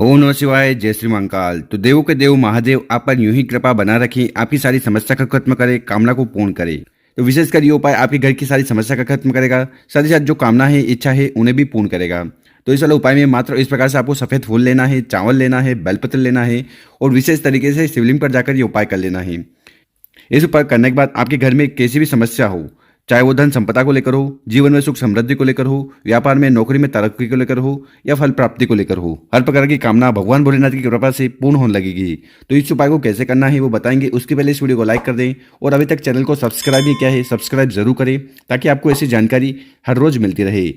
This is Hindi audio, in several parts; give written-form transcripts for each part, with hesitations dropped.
ओम नमः शिवाय। जय श्री महाकाल। तो देवों के देव महादेव आप पर यूं ही कृपा बना रखें, आपकी सारी समस्या का खत्म करे, कामना को पूर्ण करे। तो विशेषकर ये उपाय आपके घर की सारी समस्या का खत्म करेगा, साथ ही साथ जो कामना है, इच्छा है, उन्हें भी पूर्ण करेगा। तो इस वाले उपाय में मात्र इस प्रकार से आपको सफ़ेद फूल लेना है, चावल लेना है, बेलपत्र लेना है और विशेष तरीके से शिवलिंग पर जाकर ये उपाय कर लेना है। इस उपाय करने के बाद आपके घर में कैसी भी समस्या हो, चाहे वो धन संपदा को लेकर हो, जीवन में सुख समृद्धि को लेकर हो, व्यापार में नौकरी में तरक्की को लेकर हो या फल प्राप्ति को लेकर हो, हर प्रकार की कामना भगवान भोलेनाथ की कृपा से पूर्ण होने लगेगी। तो इस उपाय को कैसे करना है वो बताएंगे। उसके पहले इस वीडियो को लाइक कर दें और अभी तक चैनल को सब्सक्राइब नहीं किया है, सब्सक्राइब जरूर करें ताकि आपको ऐसी जानकारी हर रोज मिलती रहे।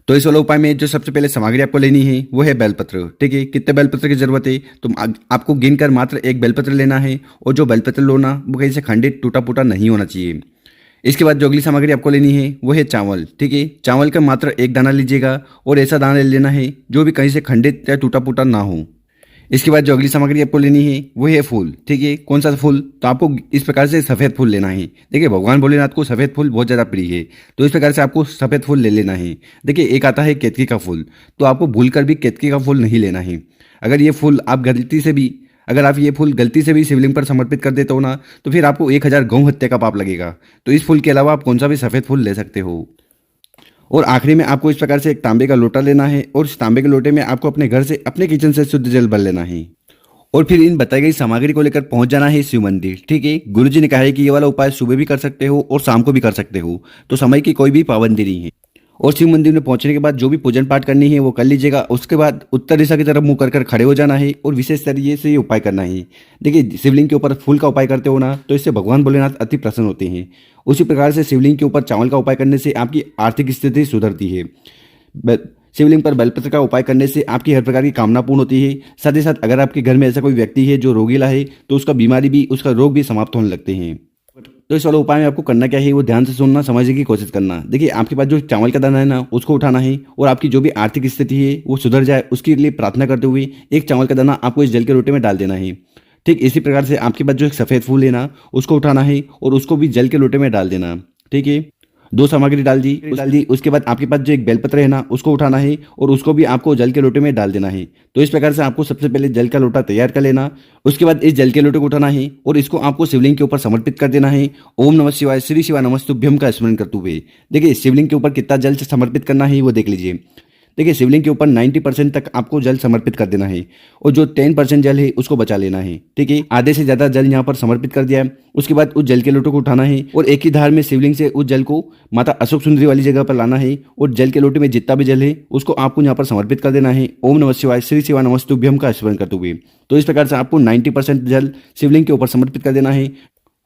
तो इस वाले उपाय में जो सबसे पहले सामग्री आपको लेनी है वो है बेलपत्र। ठीक है, कितने बेलपत्र की जरूरत है तो आपको गिनकर मात्र एक बेलपत्र लेना है और जो बेलपत्र लो ना वो कहीं से खंडित टूटा फूटा नहीं होना चाहिए। इसके बाद जो अगली सामग्री आपको लेनी है वो है चावल। ठीक है, चावल का मात्र एक दाना लीजिएगा और ऐसा दाना ले लेना है जो भी कहीं से खंडित या टूटा फूटा ना हो। इसके बाद जो अगली सामग्री आपको लेनी है वो है फूल। ठीक है, कौन सा फूल? तो आपको इस प्रकार से सफ़ेद फूल लेना है। देखिए, भगवान भोलेनाथ को सफ़ेद फूल बहुत ज़्यादा प्रिय है, तो इस प्रकार से आपको सफ़ेद फूल ले लेना है। देखिए, एक आता है केतकी का फूल, तो आपको भूलकर भी केतकी का फूल नहीं लेना है। अगर आप ये फूल गलती से भी शिवलिंग पर समर्पित कर देते हो ना, तो फिर आपको 1000 गौ हत्या का पाप लगेगा। तो इस फूल के अलावा आप कौन सा भी सफ़ेद फूल ले सकते हो। और आखिरी में आपको इस प्रकार से एक तांबे का लोटा लेना है और इस तांबे के लोटे में आपको अपने घर से, अपने किचन से शुद्ध जल भर लेना है और फिर इन बताई गई सामग्री को लेकर पहुंच जाना है शिव मंदिर। ठीक है, गुरुजी ने कहा है कि ये वाला उपाय सुबह भी कर सकते हो और शाम को भी कर सकते हो, तो समय की कोई भी पाबंदी नहीं है। और शिव मंदिर में पहुंचने के बाद जो भी पूजन पाठ करनी है वो कर लीजिएगा। उसके बाद उत्तर दिशा की तरफ मुंह कर खड़े हो जाना है और विशेष तरीके से ये उपाय करना है। देखिए, शिवलिंग के ऊपर फूल का उपाय करते हो ना, तो इससे भगवान भोलेनाथ अति प्रसन्न होते हैं। उसी प्रकार से शिवलिंग के ऊपर चावल का उपाय करने से आपकी आर्थिक स्थिति सुधरती है। शिवलिंग पर बेलपत्र का उपाय करने से आपकी हर प्रकार की कामना पूर्ण होती है। साथ ही साथ अगर आपके घर में ऐसा कोई व्यक्ति है जो रोगीला है तो उसका बीमारी भी, उसका रोग भी समाप्त होने लगते हैं। तो इस वाले उपाय में आपको करना क्या है वो ध्यान से सुनना, समझने की कोशिश करना। देखिए, आपके पास जो चावल का दाना है ना उसको उठाना है और आपकी जो भी आर्थिक स्थिति है वो सुधर जाए उसके लिए प्रार्थना करते हुए एक चावल का दाना आपको इस जल के लोटे में डाल देना है। ठीक इसी प्रकार से आपके पास जो एक सफ़ेद फूल है ना उसको उठाना है और उसको भी जल के लोटे में डाल देना। ठीक है, 2 सामग्री डाल दी। उसके बाद आपके पास जो एक बेलपत्र है ना उसको उठाना है और उसको भी आपको जल के लोटे में डाल देना है। तो इस प्रकार से आपको सबसे पहले जल का लोटा तैयार कर लेना। उसके बाद इस जल के लोटे को उठाना है और इसको आपको शिवलिंग के ऊपर समर्पित कर देना है। ओम नमः शिवाय, श्री शिवाय नमस्तुभ्यम का स्मरण करते हुए। देखिए, शिवलिंग के ऊपर कितना जल से समर्पित करना है वो देख लीजिए। देखिए, शिवलिंग के ऊपर 90% तक आपको जल समर्पित कर देना है और जो 10% जल है उसको बचा लेना है। ठीक है, आधे से ज़्यादा जल यहाँ पर समर्पित कर दिया है। उसके बाद उस जल के लोटे को उठाना है और एक ही धार में शिवलिंग से उस जल को माता अशोक सुंदरी वाली जगह पर लाना है और जल के लोटे में जितना भी जल है उसको आपको यहाँ पर समर्पित कर देना है। ओम नमः शिवाय, श्री शिवाय नमस्तुभ्यम का स्मरण करते हुए। तो इस प्रकार से आपको 90% जल शिवलिंग के ऊपर समर्पित कर देना है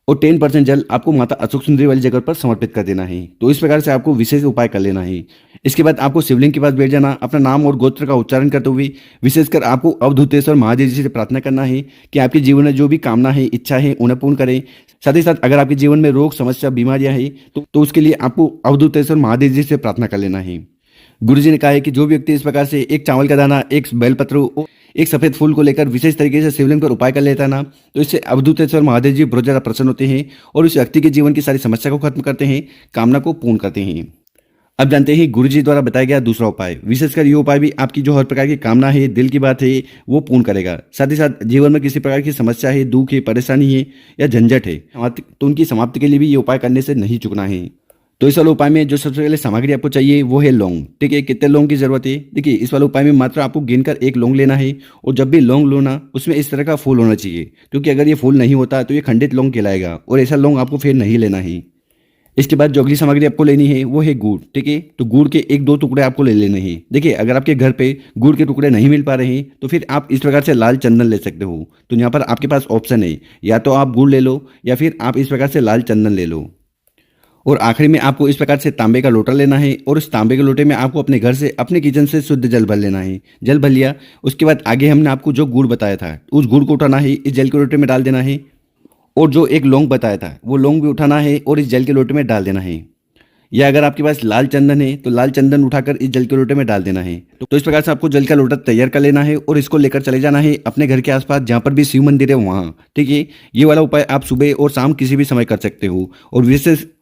और 10% जल आपको माता अशोक सुंदरी वाली जगह पर समर्पित कर देना है। तो इस प्रकार से आपको विशेष उपाय कर लेना है। इसके बाद आपको शिवलिंग के पास बैठ जाना, अपना नाम और गोत्र का उच्चारण करते हुए विशेषकर आपको अवधूतेश्वर महादेव जी से प्रार्थना करना है कि आपके जीवन में जो भी कामना है, इच्छा है, उन्हें पूर्ण करें। साथ ही साथ अगर आपके जीवन में रोग, समस्या, बीमारियां हैं तो उसके लिए आपको अवधूतेश्वर महादेव जी से प्रार्थना कर लेना है। गुरुजी ने कहा है कि जो व्यक्ति इस प्रकार से एक चावल का दाना, एक बेलपत्र, एक सफ़ेद फूल को लेकर विशेष तरीके से शिवलिंग पर उपाय कर लेता है ना, तो इससे अवधूतेश्वर महादेव जी बहुत ज़्यादा प्रसन्न होते हैं और उस व्यक्ति के जीवन की सारी समस्या को खत्म करते हैं, कामना को पूर्ण करते हैं। अब जानते हैं गुरुजी द्वारा बताया गया दूसरा उपाय। विशेषकर ये उपाय भी आपकी जो हर प्रकार की कामना है, दिल की बात है, वो पूर्ण करेगा। साथ ही साथ जीवन में किसी प्रकार की समस्या है, दुख है, परेशानी है या झंझट है तो उनकी समाप्ति के लिए भी ये उपाय करने से नहीं चुकना है। तो इस वाले उपाय में जो सबसे पहले सामग्री आपको चाहिए वो है लौंग। ठीक है, कितने लौंग की जरूरत है? देखिए, इस वाले उपाय में मात्र आपको गिनकर एक लौंग लेना है और जब भी लौंग लो ना उसमें इस तरह का फूल होना चाहिए, क्योंकि अगर ये फूल नहीं होता तो ये खंडित लौंग कहलाएगा और ऐसा लौंग आपको फिर नहीं लेना है। इसके बाद जो अगली सामग्री आपको लेनी है वो है गुड़। ठीक है, तो गुड़ के 1-2 टुकड़े आपको ले लेने हैं। देखिए, अगर आपके घर पे गुड़ के टुकड़े नहीं मिल पा रहे हैं तो फिर आप इस प्रकार से लाल चंदन ले सकते हो। तो यहाँ पर आपके पास ऑप्शन है, या तो आप गुड़ ले लो या फिर आप इस प्रकार से लाल चंदन ले लो। और आखिरी में आपको इस प्रकार से तांबे का लोटा लेना है और इस तांबे के लोटे में आपको अपने घर से, अपने किचन से शुद्ध जल भर लेना है। जल भर लिया, उसके बाद आगे हमने आपको जो गुड़ बताया था उस गुड़ को उठाना है, इस जल के लोटे में डाल देना है और जो एक लौंग बताया था वो लौंग भी उठाना है और इस जल के लोटे में डाल देना है। या अगर आपके पास लाल चंदन है तो लाल चंदन उठाकर इस जल के लोटे में डाल देना है। तो इस प्रकार से आपको जल का लोटा तैयार कर लेना है और इसको लेकर चले जाना है अपने घर के आसपास जहाँ पर भी शिव मंदिर है वहाँ। ठीक है, ये वाला उपाय आप सुबह और शाम किसी भी समय कर सकते हो और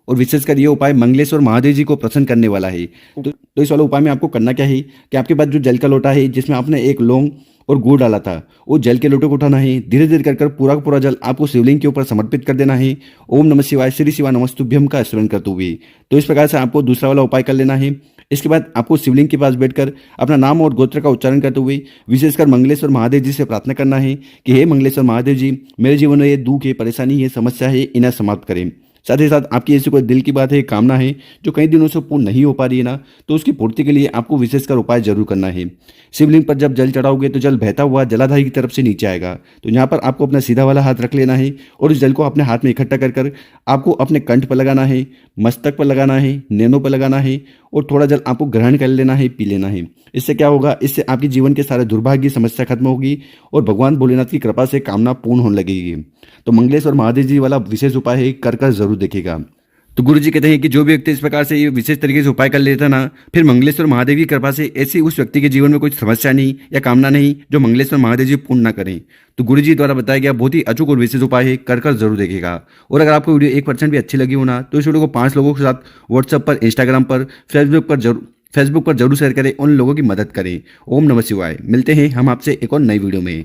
और विशेषकर ये उपाय मंगलेश्वर महादेव जी को प्रसन्न करने वाला है। तो इस वाले उपाय में आपको करना क्या है कि आपके पास जो जल का लोटा है जिसमें आपने एक लौंग और गुड़ डाला था, वो जल के लोटे को उठाना है, धीरे धीरे कर कर पूरा का पूरा जल आपको शिवलिंग के ऊपर समर्पित कर देना है। ओम नमः शिवाय, श्री शिवाय नमस्तुभ्यम का स्मरण करते हुए। तो इस प्रकार से आपको दूसरा वाला उपाय कर लेना है। इसके बाद आपको शिवलिंग के पास बैठकर अपना नाम और गोत्र का उच्चारण करते हुए विशेषकर मंगलेश्वर महादेव जी से प्रार्थना करना है कि हे मंगलेश्वर महादेव जी, मेरे जीवन में ये दुख है, परेशानी है, समस्या है, इन्हें समाप्त करें। साथ ही साथ आपकी ऐसी कोई दिल की बात है, कामना है जो कई दिनों से पूर्ण नहीं हो पा रही है ना, तो उसकी पूर्ति के लिए आपको विशेषकर उपाय जरूर करना है। शिवलिंग पर जब जल चढ़ाओगे तो जल बहता हुआ जलाधारी की तरफ से नीचे आएगा। तो यहाँ पर आपको अपना सीधा वाला हाथ रख लेना है और उस जल को अपने हाथ में इकट्ठा कर कर आपको अपने कंठ पर लगाना है, मस्तक पर लगाना है, नैनों पर लगाना है और थोड़ा जल आपको ग्रहण कर लेना है, पी लेना है। इससे क्या होगा, इससे आपके जीवन के सारे दुर्भाग्य समस्या खत्म होगी और भगवान भोलेनाथ की कृपा से कामना पूर्ण होने लगेगी। तो मंगलेश्वर महादेव जी वाला विशेष उपाय है, कर कर जरूर देखेगा। तो गुरु जी कहते हैं कि जो भी व्यक्ति इस प्रकार से ये विशेष तरीके से उपाय कर लेता ना, फिर मंगलेश्वर महादेव की कृपा से ऐसी उस व्यक्ति के जीवन में कोई समस्या नहीं या कामना नहीं जो मंगलेश्वर महादेव जी पूर्ण ना करें। तो गुरु जी द्वारा बताया गया बहुत ही अचूक और विशेष उपाय है, कर कर जरूर देखेगा। और अगर आपको वीडियो 1% भी अच्छी लगी हो ना, तो इस वीडियो को 5 लोगों के साथ व्हाट्सएप पर, इंस्टाग्राम पर, फेसबुक पर जरूर शेयर करें, उन लोगों की मदद करें। ओम नमः शिवाय। मिलते हैं हम आपसे एक और नई वीडियो में।